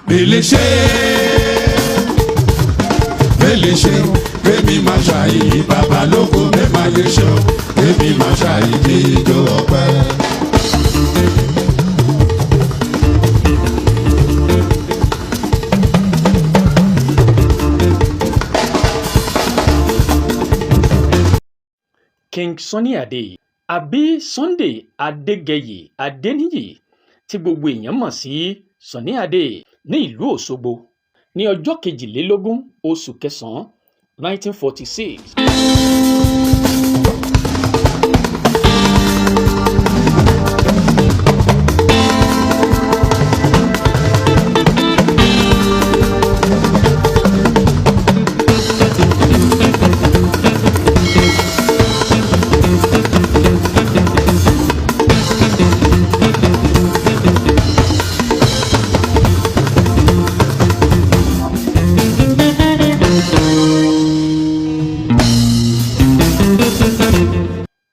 Bèlèṣe kémi máa ṣàyí bàbá lóko mẹ́fà lè ṣe o kémi máa ṣàyí jíjó ọpẹ́. King Sunny Adé àbí Sunday Adégẹyè Adéníyì tí gbogbo èèyàn mọ̀ sí Sunny Adé ní ìlú Òṣogbo ní ọjọ́ 22 oṣù kẹsàn-án 1946.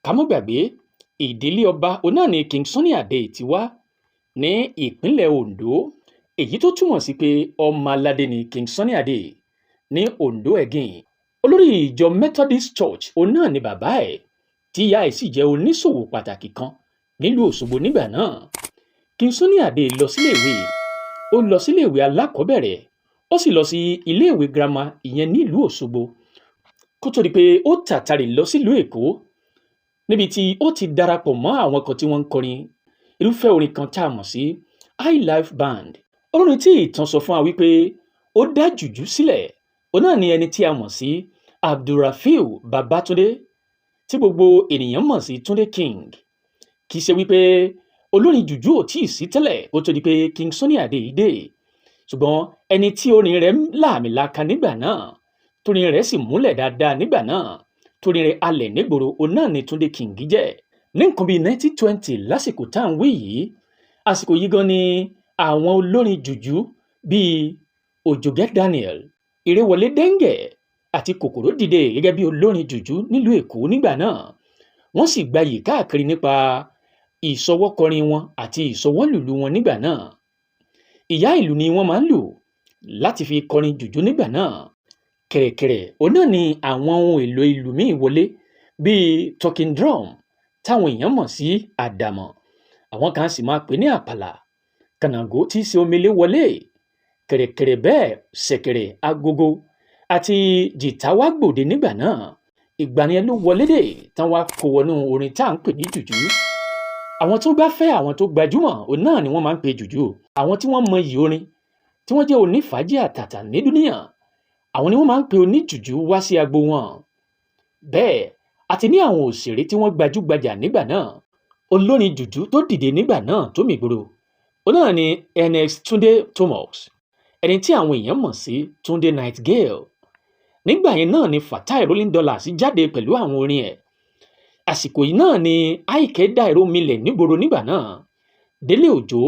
Kámọ́ gbàgbé ìdílé ọba onáà ni King Sunny Adé ti wá ní ìpínlẹ̀ Ondo, èyí tó túmọ̀ sí pé ọmọ aládé ni King Sunny Adé ní Ondo Ẹ̀gìn. Olórí ìjọ Methodist Church onáà ni bàbá ẹ̀ tí ìyá ẹ̀ sì jẹ́ oníṣòwò pàtàkì kan nílùú Òṣogbo nígbà náà. King Sunny Adé lọ síléèwé alákọ̀ọ́bẹ̀rẹ̀, ó sì lọ sí iléèwé girama ìyẹn nílùú Òṣogbo kó tó di pé ó tàtàrí lọ sílùú Èkó, níbi tí ó ti darapọ̀ mọ́ àwọn kan tí wọ́n ń kọrin irúfẹ́ orin kan tá a mọ̀ sí High Life Band. Olórin tí ìtàn sọ fún wa wípé ó dá jùjú sílẹ̀, òun náà ni ẹni tí a mọ̀ sí Abdulrafiu Babatunde tí gbogbo ènìyàn mọ̀ sí Tunde King. Kì í ṣe wípé olórin jùjú ò tíì sí tẹ́lẹ̀ kó tó di pé King Sunny Adé yìí dé, ṣùgbọ́n ẹni tí orin rẹ̀ láàmìlaka nígbà náà, torin rẹ̀ sì múlẹ̀ dáadáa nígbà náà, torin rẹ̀ alẹ̀ nígboro, òun náà ni Tunde King jẹ́. Ní nǹkan bíi 1920 lásìkò tá à ń wí yìí, àsìkò yìí gan ni àwọn olórin jùjú bíi Òjògẹ́ Daniel, Ìrèwọlé Dẹ́ngẹ̀ àti Kòkòrò dìde gẹ́gẹ́ bí olórin jùjú nílùú Èkó nígbà náà. Wọ́n sì gbayì káàkiri nípa ìṣọwọ́kọrin wọn àti ìṣọwọ́lùlù wọn nígbà náà. Ìyá ìlù ni wọ́n máa ń lù láti fi kọrin jùjú nígbà náà. Kẹ̀rẹ̀kẹ̀rẹ̀ òun náà ni àwọn ohun èlò ìlù míì wọlé bíi talking drum táwọn èèyàn mọ̀ sí àdàmọ̀, àwọn kan sì máa pè ní àpàlà, kànàngó tí í ṣe omele wọlé, kẹ̀rẹ̀kẹ̀rẹ̀ bẹ́ẹ̀ ṣẹ̀kẹ̀rẹ̀, agogo àti jìtá wá gbòde nígbà náà. Ìgbà yẹn ló wọlé dé tán wá kó wọnú orin tá à ń pè ní jùjú. Àwọn tó gbáfẹ́, àwọn tó gbajúmọ̀ òun náà ni wọ́n máa ń pe jùjú. Àwọn tí wọ́n mọyì orin, tí wọ́n jẹ́ onífàájì àtàtà ní dúníyàn, àwọn ni wọ́n máa ń pe oníjùjú wá sí agbo wọn. Bẹ́ẹ̀ àti ní àwọn òṣèré tí wọ́n gbajúgbajà nígbà náà. Olórin jùjú tó dìde nígbà náà tó mìgboro, òun náà ni Ernest Tunde Thomas, ẹni tí àwọn èèyàn mọ̀ sí Tunde Nightingale. Nígbà yẹn náà ni Fatai Rolling Dollars jáde pẹ̀lú àwọn orin ẹ̀. Àsìkò yìí náà ni Àyìnkẹ́ Dáìró milẹ̀ nígboro nígbà náà. Délé Òjó,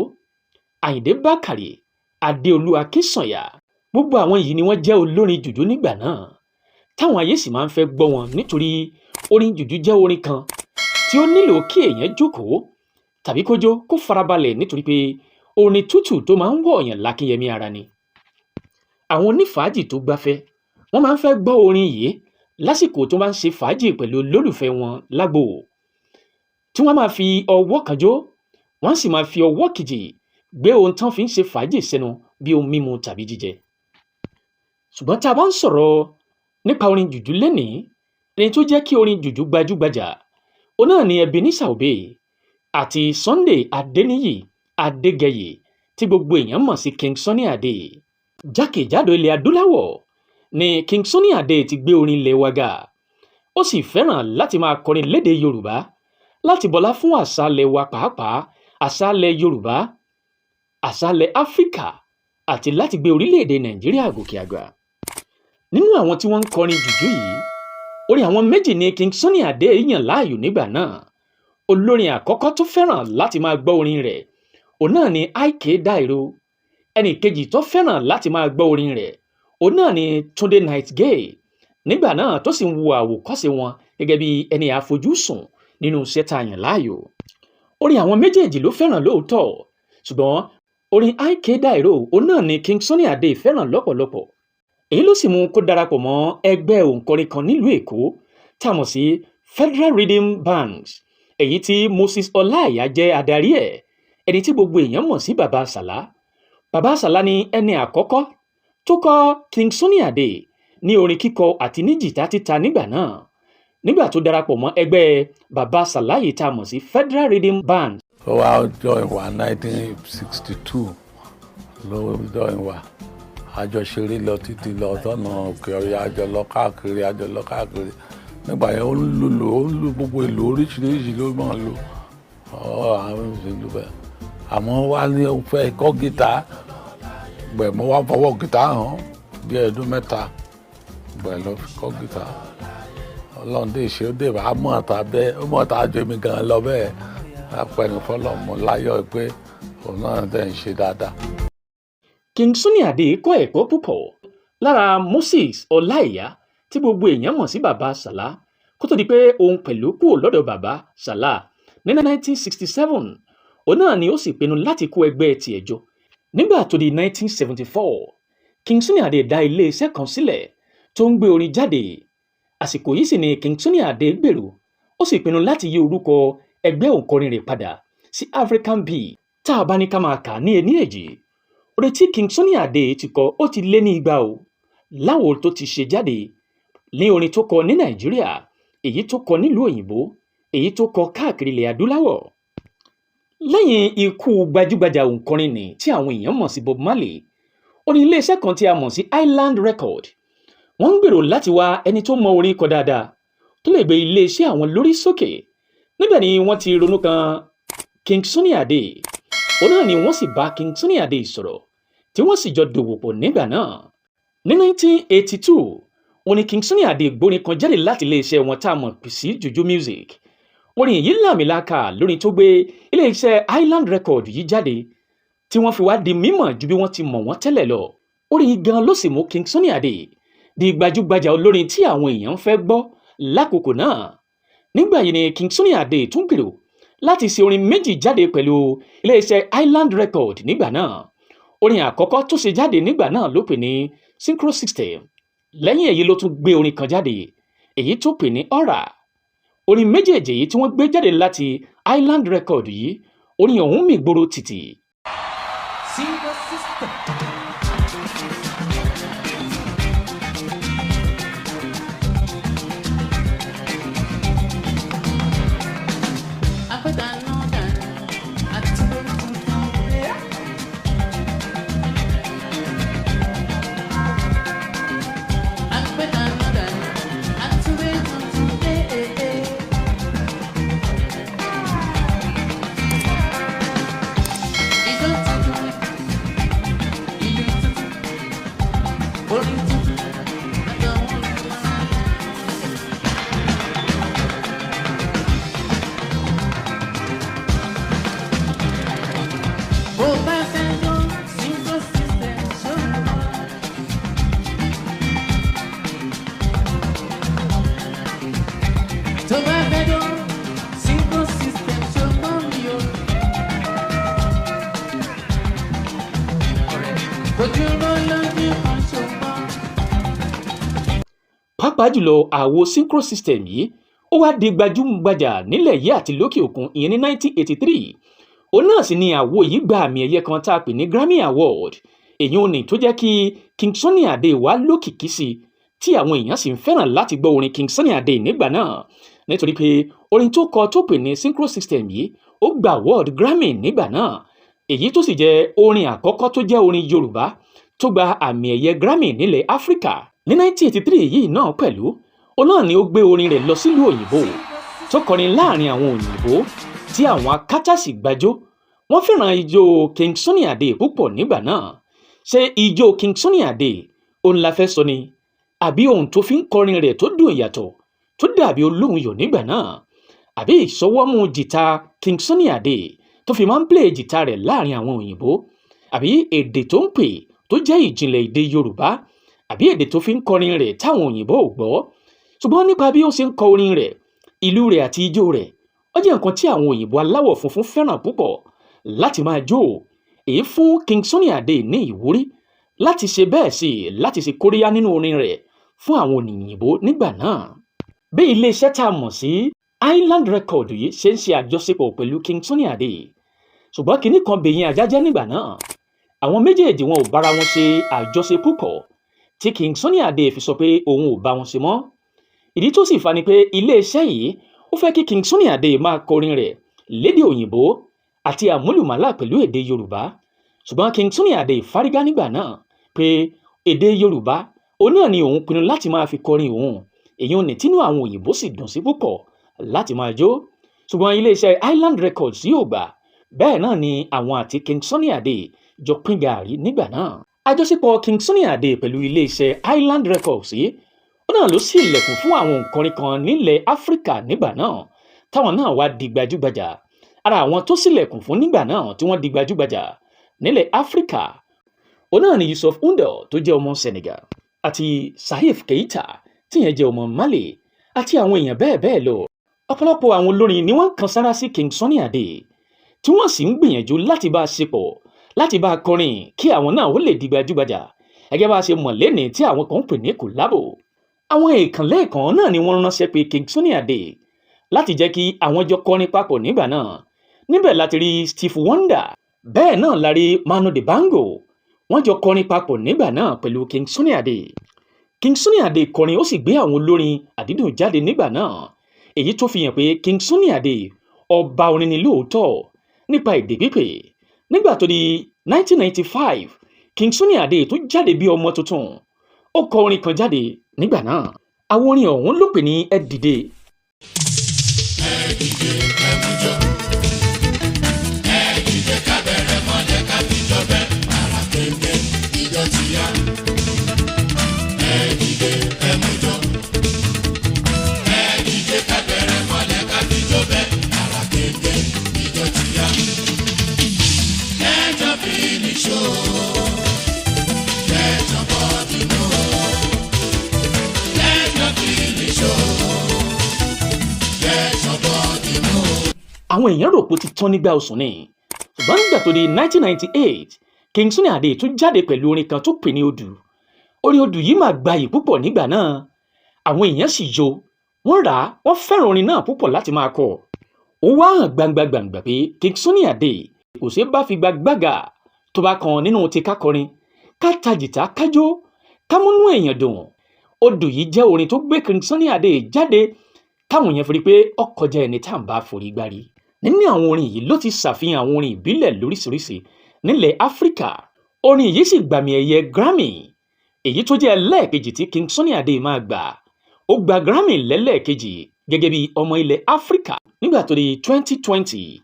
Àyìndé Bákàrè, Adéolú Akínsànyà, gbogbo àwọn yìí ni wọ́n jẹ́ olórin jùjú nígbà náà, táwọn ayé sì máa ń fẹ́ gbọ́ wọn nítorí orin jùjú jẹ́ orin kan tí ó nílò kí èèyàn jókòó tàbí kó jó kó farabalẹ̀, nítorí pé orin tútù tó máa ń wọ̀ ọ̀yàn lákínyẹmí ara ni. Àwọn onífàájì tó gbáfẹ́ wọ́n máa ń fẹ́ gbọ́ orin yìí lásìkò tó máa ń ṣe fàájì pẹ̀lú olólùfẹ́ wọn lágbo, tí wọ́n máa fi ọwọ́ kan jó, wọ́n sì máa fi ọwọ́ kejì gbé ohun tán fi ń ṣe fàájì sẹ́nu bí ohun mímu tàbí jíjẹ. Ṣùgbọ́n tá a bá ń sọ̀rọ̀ nípa orin jùjú lénìí, ẹni tó jẹ́ kí orin jùjú gbajúgbajà òun náà ni Ebenezer Obey àti Sunday Adéníyì Adégẹyè tí gbogbo èèyàn mọ̀ sí King Sunny Adé. Jákèjádò ilẹ̀ adúláwọ̀ ni King Sunny Adé ti gbé orin ilẹ̀ wa ga. Ó sì fẹ́ràn láti máa kọrin lédè Yorùbá láti bọlá fún àṣàlẹ̀ wa, pàápàá àṣàlẹ̀ Yorùbá, àṣàlẹ̀ Áfíríkà, àti láti gbé orílẹ̀-èdè Nàìjíríà gòkè àgbà. Nínú àwọn tí wọ́n ń kọrin jùjú yìí, orin àwọn méjì ni King Sunny Adé yàn láàyò nígbà náà. Olórin àkọ́kọ́ tó fẹ́ràn láti máa gbọ́ orin rẹ̀ òun náà ni Àyìnkẹ́ Dáìró. Ẹnì kejì tó fẹ́ràn láti máa gbọ́ orin rẹ̀ òun náà ni Tunde Nightingale, nígbà náà tó sì ń wo àwòkọ́ṣe wọn gẹ́gẹ́ bí ẹni àfojúsùn nínú iṣẹ́ tá a yàn láàyò. Orin àwọn méjèèjì ló fẹ́ràn lóòótọ́, ṣùgbọ́n orin IK Dairo òun náà ni King Sunny Adé fẹ́ràn lọ́pọ̀lọpọ̀. Èyí ló sì mú kó darapọ̀ mọ́ ẹgbẹ́ òǹkọrin kan nílùú Èkó tá a mọ̀ sí Federal Rhythm Bands, èyí tí Moses Ọláìyá jẹ́ adarí ẹ̀, ẹni tí gbogbo èèyàn mọ̀ sí Bàbá Sàlá. Bàbá Sàlá ni ẹni àkọ́kọ́ tó kọ́ King Sunny Adé ní orin kíkọ àti ní jìtá títa nígbà náà, nígbà tó darapọ̀ mọ́ ẹgbẹ́ Bàbá Sàlá yìí tá a mọ̀ sí Federal Rhythm Bands. Ó wá join wa 1962 ló join wa. Àjọṣeré lọ títí lọ sọ́nà òkè ọ̀yà, àjọ lọ káàkiri. Nígbà yẹn ó ń lu gbogbo èlò oríṣiríṣi ló máa ń lò. Àwọn ìṣèlú bẹ́ẹ̀. Àmọ́ wá ní ó fẹ́ kọ́ gìtá. Mo wá fọwọ́ gìtá hàn bí ọdún 3 ló fi kọ́ gìtá. Ọlọ́run dé ṣe ó dé bá mọ̀ọ́ta jẹ́ mi gan lọ bẹ́ẹ̀. Apẹ̀rẹ̀ fọlọ́ mọ́ láyọ̀ pé òun náà dẹ̀ ń ṣe dáadáa. King Sunny Adé kọ́ ẹ̀kọ́ púpọ̀ lára Moses Ọláìyá tí gbogbo èèyàn mọ̀ sí Bàbá Sàlá kó tó di pé òun pẹ̀lú kúrò lọ́dọ̀ Bàbá Sàlá ní 1967. Òun náà ni ó sì pinnu láti kó ẹgbẹ́ tiẹ̀ jọ. Nígbà tó di 1974, King Sunny Adé dá ilé-iṣẹ́ kan sílẹ̀ tó ń gbé orin jáde. Àsìkò yìí sì ni King Sunny Adé gbèrò, ó sì pinnu láti yí orúkọ ẹgbẹ́ òǹkọrin rẹ̀ padà sí African Beat. Tá a bá ní ká máa kà ní ení èjì, orin tí King Sunny Adé ti kọ ó ti lé ní 200 o, láwo tó ti ṣe jáde ní orin tó kọ ní Nàìjíríà, èyí tó kọ nílùú òyìnbó, èyí tó kọ káàkiri ilẹ̀ adúláwọ̀. Lẹ́yìn ikú gbajúgbajà òǹkọrin nì tí àwọn èèyàn mọ̀ sí Bob Marley, ó ní iléeṣẹ́ kan tí a mọ̀ sí Island Record. Wọ́n ń gbèrò láti wá ẹni tó mọ orin kọ dáadáa tó lè gbé iléeṣẹ́ àwọn lórí sókè. Níbẹ̀ ni wọ́n ti ronú kan King Sunny Adé. Òun náà ni wọ́n sì bá King Sunny Adé sọ̀rọ̀ tí wọ́n sì jọ dòwò pọ̀ nígbà náà. Ní 1982, òun ni King Sunny Adé gbórin kan jáde láti iléeṣẹ́ wọn tá a mọ̀ sí Juju Music. Orin yìí làmìlaka lórin tó gbé iléeṣẹ́ Island Record yìí jáde tí wọ́n fi wá di mímọ̀ ju bí wọ́n ti mọ̀ wọ́n tẹ́lẹ̀ lọ. Orin yìí gan ló sì mú King Sunny Adé di gbajúgbajà olórin tí àwọn èèyàn fẹ́ gbọ́ lákòókò náà. Nígbà yìí ni King Sunny Adé tún gbèrò láti ṣe orin méjì jáde pẹ̀lú iléeṣẹ́ Island Record nígbà náà. Orin àkọ́kọ́ tó ṣe jáde nígbà náà ló pè ní Synchro System. Lẹ́yìn èyí ló tún gbé orin kan jáde, èyí tó pè ní Aura. Orin méjèèjì yìí tí wọ́n gbé jáde láti Island Record yìí, orin ọ̀hún mì gbòòrò tìtì. Synchro System. Pàápàá jùlọ àwo Synchro System yìí ó wá di gbajúgbajà nílẹ̀ yìí àti lókè òkun ìyẹn ní 1983. Òun náà sì ni àwo yìí gba àmì ẹ̀yẹ kan tá a pè ní Grammy Award. Èyí ò ní tó jẹ́ kí King Sunny Adé wá lókìkí sí tí àwọn èèyàn sì ń fẹ́ràn láti gbọ́ orin King Sunny Adé nígbà náà, nítorí pé orin tó kọ tó pè ní Synchro System yìí ó gba award Grammy nígbà náà, èyí tó sì jẹ́ orin àkọ́kọ́ tó jẹ́ orin Yorùbá tó gba àmì ẹ̀yẹ Grammy nílẹ̀ Áfíríkà. Ní 1983 yìí náà pẹ̀lú, òun náà ni ó gbé orin rẹ̀ lọ sílùú òyìnbó tó kọrin láàrin àwọn òyìnbó tí àwọn akátàsí gbàjó. Wọ́n fẹ́ràn ijó King Sunny Adé púpọ̀ nígbà náà. Ṣé ijó King Sunny Adé òun la fẹ́ sọ ni, àbí ohun tó fi ń kọrin rẹ̀ tó dùn ìyàtọ̀ tó dàbí olóhùn yọ̀ nígbà náà, àbí ìṣọwọ́mú jìtá King Sunny Adé tó fi máa ń play jìtá rẹ̀ láàrin àwọn òyìnbó, àbí èdè tó ń pè tó jẹ́ ìjìnlẹ̀ èdè Yorùbá, àbí èdè tó fi ń kọrin rẹ̀ táwọn òyìnbó ò gbọ́. Ṣùgbọ́n nípa bí ó ṣe ń kọ orin rẹ̀, ìlú rẹ̀ àti ijó rẹ̀, ó jẹ́ nǹkan tí àwọn òyìnbó aláwọ̀ funfun fẹ́ràn púpọ̀ láti máa jó. èyí fún King Sunny Adé ní ìwúrí láti ṣe bẹ́ẹ̀ sí láti ṣe kóríyá nínú orin rẹ̀ fún àwọn òyìnbó nígbà náà. Bí iléeṣẹ́ tá a mọ̀ sí Island Record yìí ṣe ń ṣe àjọṣepọ̀ pẹ̀lú King Sunny Adé, ṣùgbọ́n kinní kan bèyìn àjájẹ́ nígbà náà. Àwọn méjèèjì wọn ò bára wọn ṣe àjọṣe púpọ̀ tí King Sunny Adé fi sọ pé òun ò bá wọn ṣe mọ́. Ìdí tó sì fa ni pé iléeṣẹ́ yìí ó fẹ́ kí King Sunny Adé máa kọrin rẹ̀ lédè òyìnbó àti àmúlùmálà pẹ̀lú èdè Yorùbá, ṣùgbọ́n King Sunny Adé fárígá nígbà náà pé èdè Yorùbá òun náà ni òun pinnu láti máa fi kọrin òun, èyí ò ní tínú àwọn òyìnbó sì dùn sí púpọ̀ láti máa jó, ṣùgbọ́n iléeṣẹ́ Island Records yóò gbà. Bẹ́ẹ̀ náà ni àwọn àti King Sunny Adé jọ pín gààrí nígbà náà. Àjọṣepọ̀ King Sunny Adé pẹ̀lú iléeṣẹ́ Island Records yìí ó náà ló ṣí ilẹ̀kùn fún àwọn òǹkọrin kan nílẹ̀ Áfíríkà nígbà náà táwọn náà wá di gbajúgbajà. Ara àwọn tó ṣílẹ̀kùn fún nígbà náà tí wọ́n di gbajúgbajà nílẹ̀ Áfíríkà ó náà ni Yusuf Ndour tó jẹ́ ọmọ Senegal àti Saheed Keita tíyẹn jẹ́ ọmọ Mali àti àwọn èèyàn bẹ́ẹ̀ bẹ́ẹ̀ lọ. Ọ̀pọ̀lọpọ̀ àwọn olórin ni wọ́n kan sára sí King Sunny Adé tí wọ́n sì ń gbìyànjú láti bá a ṣepọ̀ láti bá a kọrin kí àwọn náà ó lè di gbajúgbajà, gẹ́gẹ́ bá a ṣe mọ̀ lénìí tí àwọn kan ń pè ní kòlábò. Àwọn èèkàn lẹ́ẹ̀kan náà ni wọ́n ránṣẹ́ pé King Sunny Adé láti jẹ́ kí àwọn jọ kọrin papọ̀ nígbà náà. Níbẹ̀ láti rí Stevie Wonder, bẹ́ẹ̀ náà la rí Manu Dibango, wọ́n jọ kọrin papọ̀ nígbà náà pẹ̀lú King Sunny Adé. King Sunny Adé kọrin ó sì gbé àwọn olórin àdídùn jáde nígbà náà, èyí tó fi hàn pé King Sunny Adé ọba orin ni lóòótọ́ nípa èdè pípé. Nígbà tó di 1995, King Sunny Adé tó jáde bí ọmọ tuntun, ó kọ orin kan jáde nígbà náà. Àwọn orin ọ̀hún ló pè ní Ẹ Dìde. Ẹ dìde ẹ mú jọ, ẹ dìde ká bẹ̀rẹ̀ mọ́lẹ̀ ká fi jọ bẹ́, ara kéńké ìjọ ti yá. Ẹ dìde ẹ mú jọ, ẹ dìde ká bẹ̀rẹ̀ mọ́lẹ̀ ká fi jọ bẹ́, ara kéńké ìjọ ti yá. Let your feeling show, let your body know, let your feeling show, let your body know. Àwọn èèyàn rò pé ó ti tán nígbà òsùn ni, ṣùgbọ́n nígbà tó di 1998, King Sunny Adé tún jáde pẹ̀lú orin kan tó pè ní Odù. Orin Odù yìí máa gbayì púpọ̀ nígbà náà, àwọn èèyàn sì jó, wọ́n rà á, wọ́n fẹ́ràn orin náà púpọ̀ láti máa kọ. Ó wá hàn gbangba pé King Sunny Adé kò ṣeé bá fi gbàgbàgà tó bá kan nínú ti ká kọrin, ká ta jìtá kájó, ká múnú èèyàn dùn. Odù yìí jẹ́ orin tó gbé King Sunny Adé jáde táwọn èèyàn fi rí pé ó kọjá ẹni tá à ń bá forí gbárí. Nínú àwọn orin yìí ló ti ṣàfihàn àwọn orin ìbílẹ̀ lóríṣiríṣi nílẹ̀ Áfíríkà. Orin yìí sì gbàmì ẹ̀yẹ Grammy, èyí tó jẹ́ ẹlẹ́ẹ̀kejì tí King Sunny Adé máa gbà. Ó gba Grammy lẹ́lẹ́ẹ̀kejì gẹ́gẹ́ bí ọmọ ilẹ̀ Áfíríkà. Nígbà tó di 2020,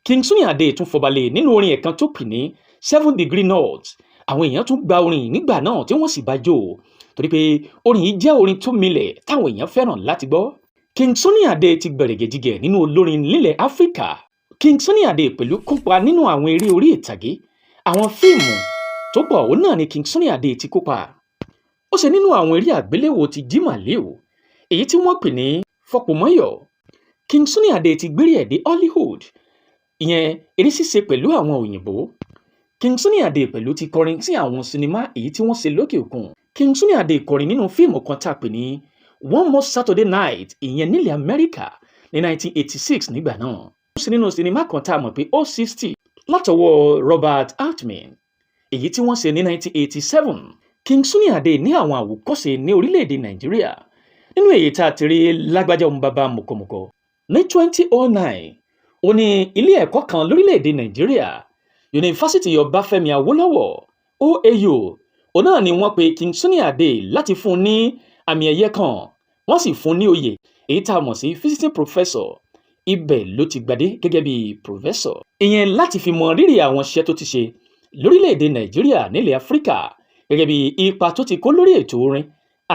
King Sunny Adé tún fọbalẹ̀ nínú orin ẹ̀kan tó pè ní 7 Degree North. Àwọn èèyàn tún gba orin yìí nígbà náà tí wọ́n sì bá jó, torí pé orin yìí jẹ́ orin tó milẹ̀ táwọn èèyàn fẹ́ràn láti gbọ́. King Sunny Adé ti gbẹ̀rẹ̀gẹ̀jigẹ̀ nínú olórin nílẹ̀ Áfíríkà. King Sunny Adé pẹ̀lú kópa nínú àwọn eré orí ìtàgé, àwọn fíìmù tó pọ̀ òun náà ni King Sunny Adé ti kópa. Ó ṣe nínú àwọn eré àgbéléwò ti Jimalew, èyí tí wọ́n pè ní Fọpọ̀mọ́yọ̀. King Sunny Adé ti gbérí ẹ̀ dé Hollywood, ìyẹn eré ṣíṣe pẹ̀lú àwọn òyìnbó. King Sunny Adé pẹ̀lú ti kọrin sí àwọn sinimá èyí tí wọ́n ṣe lókè òkun. King Sunny Adé kọrin nínú fíìmù kan tá a pè ní One More Saturday Night, ìyẹn nílẹ̀ Amẹ́ríkà ní 1986 nígbà náà. Ó ṣe nínú sinimá kan tá a mọ̀ pé O60 látọwọ́ Robert Altman, èyí tí wọ́n ṣe ní 1987. King Sunny Adé ní àwọn àwòkọ́ṣe ní orílẹ̀-èdè Nàìjíríà, nínú èyí tá a ti rí Lágbájá ọmọ bàbá mọ̀kọ̀mọ̀kọ̀. Ní 2009, ó ní ilé ẹ̀kọ́ kan lórílẹ̀-èdè Nàìjíríà, Yunifásítì Ọbáfẹ́mi Awólọ́wọ̀ OAU, òun náà ni wọ́n pe King Sunny Adé láti fún un ní àmì ẹ̀yẹ kan, wọ́n sì fún un ní oyè èyí tá a mọ̀ sí visiting professor. Ibẹ̀ ló ti gbadé gẹ́gẹ́ bí professor, ìyẹn láti fi mọ rírì àwọn iṣẹ́ tó ti ṣe lórílẹ̀-èdè Nàìjíríà nílẹ̀ Áfíríkà, gẹ́gẹ́ bí ipa tó ti kó lórí ètò orin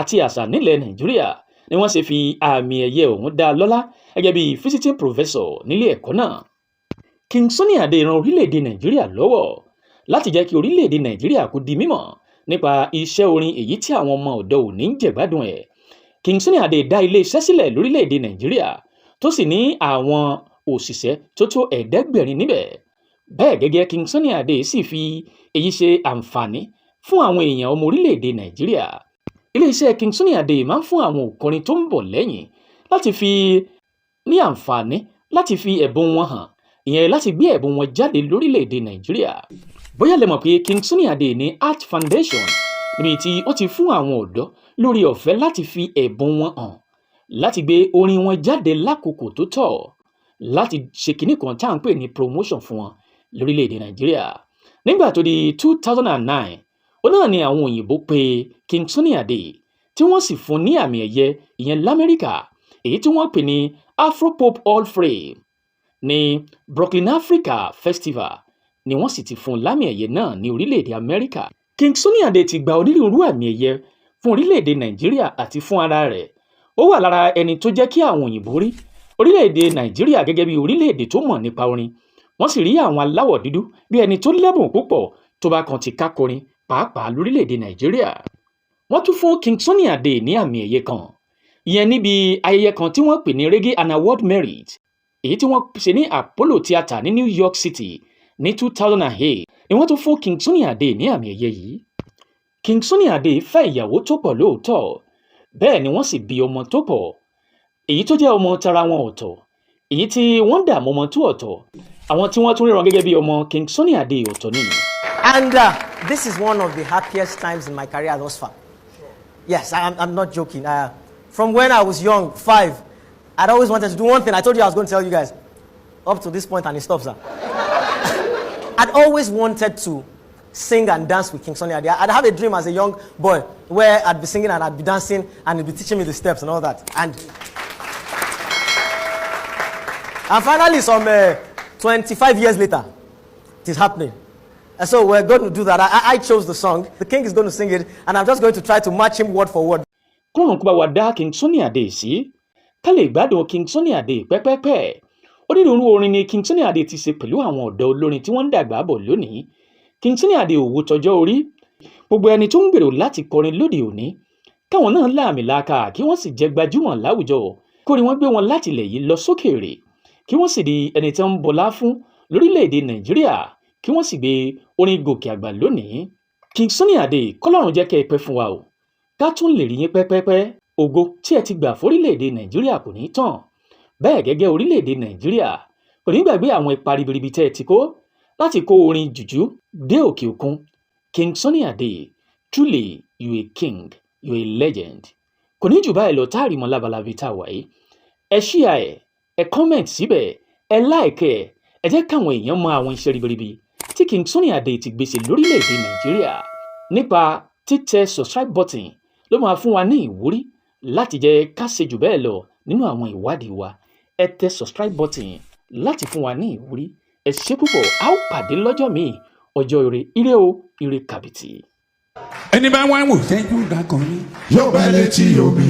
àti àṣà nílẹ̀ Nàìjíríà ni wọ́n ṣe fi àmì ẹ̀yẹ ọ̀hún dá lọ́lá gẹ́gẹ́ bí visiting professor nílé ẹ̀kọ́ náà. King Sunny Adé ran orílẹ̀-èdè Nàìjíríà lọ́wọ́ láti jẹ́ kí orílẹ̀-èdè Nàìjíríà kó di mímọ̀ nípa iṣẹ́ orin èyí tí àwọn ọmọ ọ̀dọ́ òní ń jẹ̀gbádùn ẹ̀. King Sunny Adé dá ilé iṣẹ́ sílẹ̀ lórílẹ̀-èdè Nàìjíríà tó sì ní àwọn òṣìṣẹ́ tó tó 700 níbẹ̀. bẹ́ẹ̀ gẹ́gẹ́ King Sunny Adé sì fi èyí ṣe àǹfààní fún àwọn èèyàn ọmọ orílẹ̀-èdè Nàìjíríà. Iléeṣẹ́ King Sunny Adé máa ń fún àwọn òǹkọrin tó ń bọ̀ lẹ́yìn láti fi ní àǹfààní láti fi ẹ̀bùn wọn hàn, ìyẹn láti gbé ẹ̀bùn wọn jáde lórílẹ̀-èdè Nàìjíríà. Bóyá lẹ mọ̀ pé King Sunny Adé ní Art Foundation níbi tí ó ti fún àwọn ọ̀dọ́ lórí ọ̀fẹ́ láti fi ẹ̀bùn wọn hàn, láti gbé orin wọn jáde lákòókò tó tọ́, láti ṣe kinní kan tá à ń pè ní promotion fún wọn lórílẹ̀-èdè Nàìjíríà. Nígbà tó di 2009, ó náà ni àwọn òyìnbó pè King Sunny Adé tí wọ́n sì fún ní àmì ẹ̀yẹ ìyẹn l'Amẹ́ríkà, èyí tí wọ́n pè ní Afropop Hall Frame ní Brooklyn Africa Festival ni wọ́n sì ti fún lámì ẹ̀yẹ náà ní orílẹ̀-èdè Amẹ́ríkà. King Sunny Adé ti gba onírúurú àmì ẹ̀yẹ fún orílẹ̀-èdè Nàìjíríà àti fún ara rẹ̀. Ó wà lára ẹni tó jẹ́ kí àwọn òyìnbó rí orílẹ̀-èdè Nàìjíríà gẹ́gẹ́ bí orílẹ̀-èdè tó mọ̀ nípa orin. Wọ́n sì rí àwọn aláwọ̀ dúdú bí ẹni tó lẹ́bùn púpọ̀ tó bá kan ti kákọrin pàápàá lórílẹ̀-èdè Nàìjíríà. Wọ́n tún fún King Sunny Adé ní àmì ẹ̀yẹ kan, ìyẹn níbi ayẹyẹ kan tí wọ́n pè ní Reggae and Award Merit, èyí tí wọ́n ṣe ní Apollo Theatre ní New York City ní 2008 ni wọ́n tún fún King Sunny Adé ní àmì ẹ̀yẹ yìí. King Sunny Adé fẹ́ ìyàwó tó pọ̀ lóòótọ́, bẹ́ẹ̀ ni wọ́n sì bí ọmọ tó pọ̀, èyí tó jẹ́ ọmọ tara wọn ọ̀tọ̀, èyí tí wọ́n dà mọ́ ọmọ tó ọ̀tọ̀, àwọn tí wọ́n tún ríran gẹ́gẹ́ bí ọmọ King Sunny Adé ọ̀tọ̀ ni. And this is one of the happiest times in my career thus far. Yes, I'm not joking. From when I was young, 5, I'd always wanted to do one thing. I told you I was going to tell you guys. Up to this point, and it stops now. I'd always wanted to sing and dance with King Sunny Adé. I'd have a dream as a young boy where I'd be singing and I'd be dancing and he'd be teaching me the steps and all that. And finally, some 25 years later, it is happening. And so we're going to do that. I chose the song. The king is going to sing it, and I'm just going to try to match him word for word. Kọ́run kó bá wa dá King Sunny Adé sí, ká lè gbádùn King Sunny Adé pẹ́pẹ́pẹ́. Onírúurú orin ni King Sunny Adé ti ṣe pẹ̀lú àwọn ọ̀dọ́ olórin tí wọ́n ń dàgbà bọ̀ lónìí. King Sunny Adé ò wo tọjọ́ orí. Gbogbo ẹni tó ń gbèrò láti kọrin lóde òní, káwọn náà láàmìlàaka kí wọ́n sì jẹ́ gbajúmọ̀ láwùjọ, kó rí wọ́n gbé wọn láti ilẹ̀ yìí lọ sókèèrè, kí wọ́n sì di ẹni tí wọ́n ń bọlá fún lórílẹ̀-èdè Nàìjíríà, kí wọ́n sì gbé orin gòkè àgbà lónìí. King Sunny Adé, kọ́lọ́run jẹ́ kẹ́ ẹ pẹ́ fún wa o, ká tún lè rí yín pẹ́pẹ́pẹ́. Ògo tí ẹ ti gbà fórílẹ̀-èdè Nàìjíríà kò ní tán. Bẹ́ẹ̀ gẹ́gẹ́ orílẹ̀-èdè Nàìjíríà kò ní gbàgbé àwọn ipa ribiribi tẹ́ ẹ ti kó láti kó orin jùjú dé òkè òkun. King Sunny Adé, truly you a king, you a legend. Kò ní jù báyìí lọ táàrí mọ́ lábalábí tá a wà yìí. Ẹ share ẹ comment síbẹ̀, ẹ like ẹ jẹ́ káwọn èèyàn mọ àwọn iṣẹ́ ribiribi tí King Sunny Adé ti gbèsè lórílẹ̀-èdè Nàìjíríà. Nípa títẹ subscribe button ló máa fún wa ní ìwúrí láti jẹ́ ká ṣe jù bẹ́ẹ̀ lọ nínú àwọn ìwádìí wa. Ẹ tẹ subscribe button láti fún wa ní ìwúrí. Ẹ ṣé púpọ̀, a ó pàdé lọ́jọ́ míì. Ọjọ́ ire o, ire kàbìtì. ẹni bá wá wò sẹ́jú dákan ní. yóò bá létí omi.